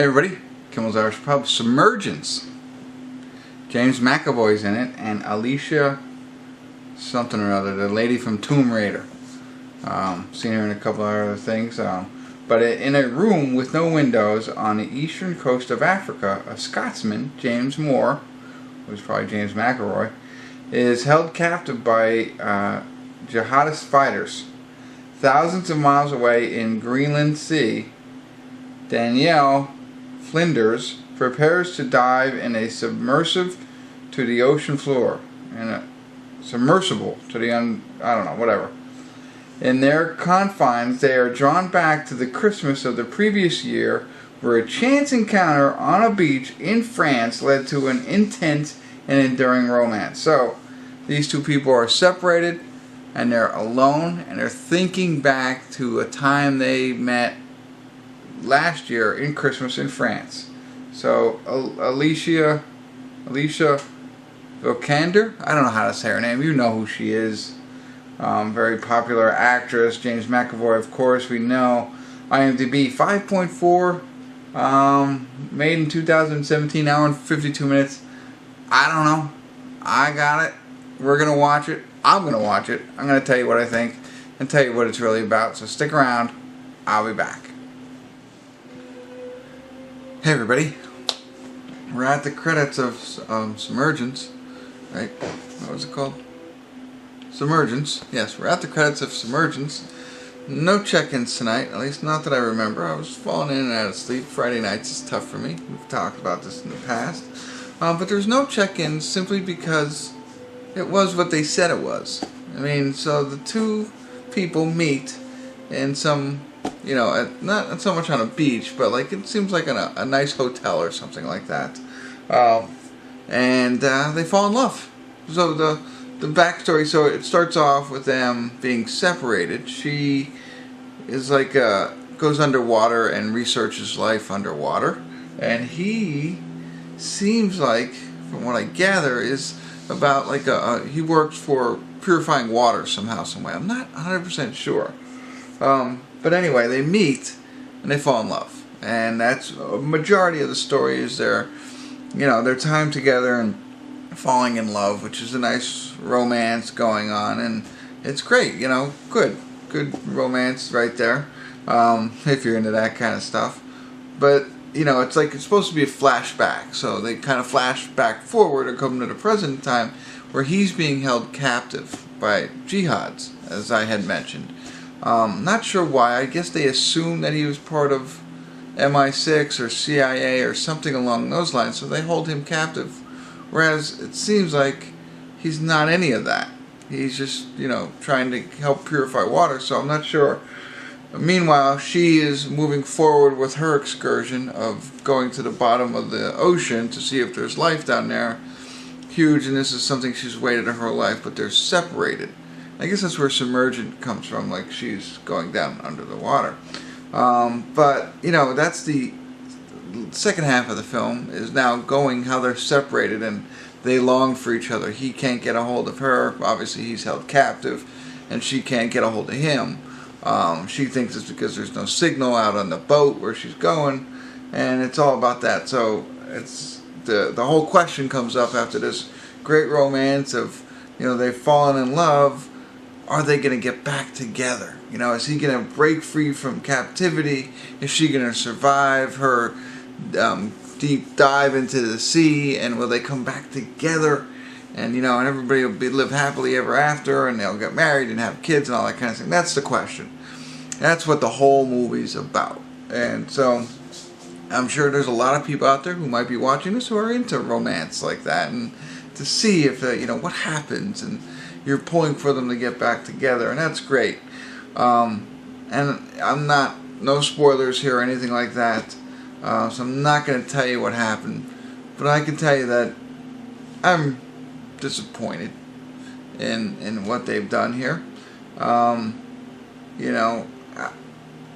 Hey everybody, Kimmel's Irish Pub, Submergence. James McAvoy's in it, and Alicia something or other, the lady from Tomb Raider. Seen her in a couple of other things. But in a room with no windows on the eastern coast of Africa, a Scotsman, James Moore, who's probably James McAvoy, is held captive by jihadist fighters. Thousands of miles away in Greenland Sea, Danielle Flinders prepares to dive in a submersive to the ocean floor. In a submersible to the I don't know, whatever. In their confines, they are drawn back to the Christmas of the previous year, where a chance encounter on a beach in France led to an intense and enduring romance. So, these two people are separated, and they're alone, and they're thinking back to a time they met last year in Christmas in France. So Alicia Vikander, I don't know how to say her name. You know who she is. Very popular actress. James McAvoy, of course, we know. IMDb 5.4. Made in 2017. Hour and 52 minutes. I don't know. I got it. We're gonna watch it. I'm gonna watch it. I'm gonna tell you what I think and tell you what it's really about. So stick around. I'll be back. Hey everybody, we're at the credits of Submergence, right? What was it called? Submergence. Yes, we're at the credits of Submergence. No check-ins tonight, at least not that I remember. I was falling in and out of sleep. Friday nights is tough for me. We've talked about this in the past. But there's no check-ins simply because it was what they said it was. I mean, so the two people meet in some, you know, not so much on a beach, but like it seems like a nice hotel or something like that. And they fall in love. So the backstory, so it starts off with them being separated. She is like goes underwater and researches life underwater, and he seems like, from what I gather, is about like he works for purifying water somehow, some way. I'm not 100% sure. But anyway, they meet and they fall in love, and that's a majority of the story is their time together and falling in love, which is a nice romance going on, and it's great. Good romance right there, if you're into that kind of stuff. But it's like it's supposed to be a flashback, so they kind of flash back forward or come to the present time where he's being held captive by jihads, as I had mentioned. Not sure why. I guess they assumed that he was part of MI6 or CIA or something along those lines, so they hold him captive. Whereas it seems like he's not any of that. He's just, trying to help purify water, so I'm not sure. Meanwhile, she is moving forward with her excursion of going to the bottom of the ocean to see if there's life down there. Huge, and this is something she's waited her whole life, but they're separated. I guess that's where submergent comes from, like she's going down under the water. But, that's the second half of the film, is now going how they're separated and they long for each other. He can't get a hold of her. Obviously, he's held captive, and she can't get a hold of him. She thinks it's because there's no signal out on the boat where she's going, and it's all about that. So it's the whole question comes up after this great romance of, they've fallen in love. Are they going to get back together? Is he going to break free from captivity? Is she going to survive her deep dive into the sea? And will they come back together? And, and everybody will live happily ever after, and they'll get married and have kids and all that kind of thing. That's the question. That's what the whole movie's about. And so I'm sure there's a lot of people out there who might be watching this who are into romance like that, and to see if, what happens, and you're pulling for them to get back together, and that's great. And I'm no spoilers here or anything like that, so I'm not going to tell you what happened, but I can tell you that I'm disappointed in what they've done here.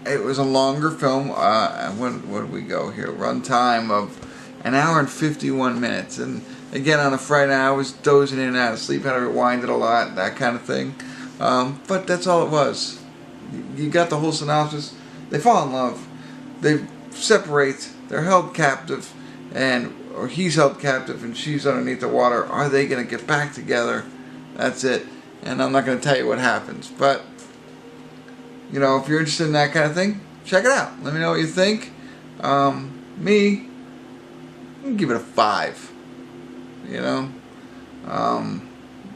It was a longer film. What did we go here? Runtime of an hour and 51 minutes, and again, on a Friday night, I was dozing in and out of sleep, had to rewind it a lot, that kind of thing. But that's all it was. You got the whole synopsis. They fall in love. They separate. they're held captive, or he's held captive and she's underneath the water. Are they going to get back together? That's it. And I'm not going to tell you what happens. But, you know, if you're interested in that kind of thing, check it out. Let me know what you think. Me, I'm going to give it a 5. You know?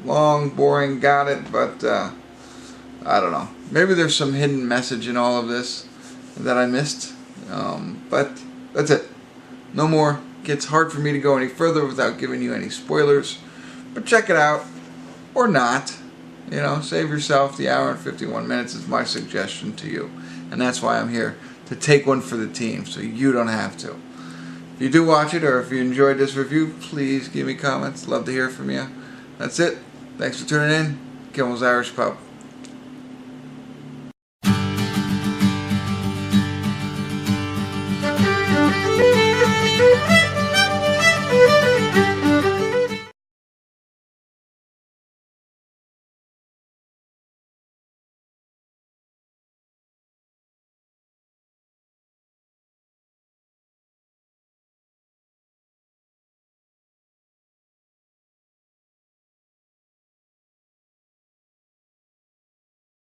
Long, boring, got it, but I don't know. Maybe there's some hidden message in all of this that I missed. But that's it. No more. It gets hard for me to go any further without giving you any spoilers. But check it out. Or not. You know, save yourself the hour and 51 minutes is my suggestion to you. And that's why I'm here, to take one for the team, so you don't have to. If you do watch it, or if you enjoyed this review, please give me comments. Love to hear from you. That's it. Thanks for tuning in. Kimmel's Irish Pub.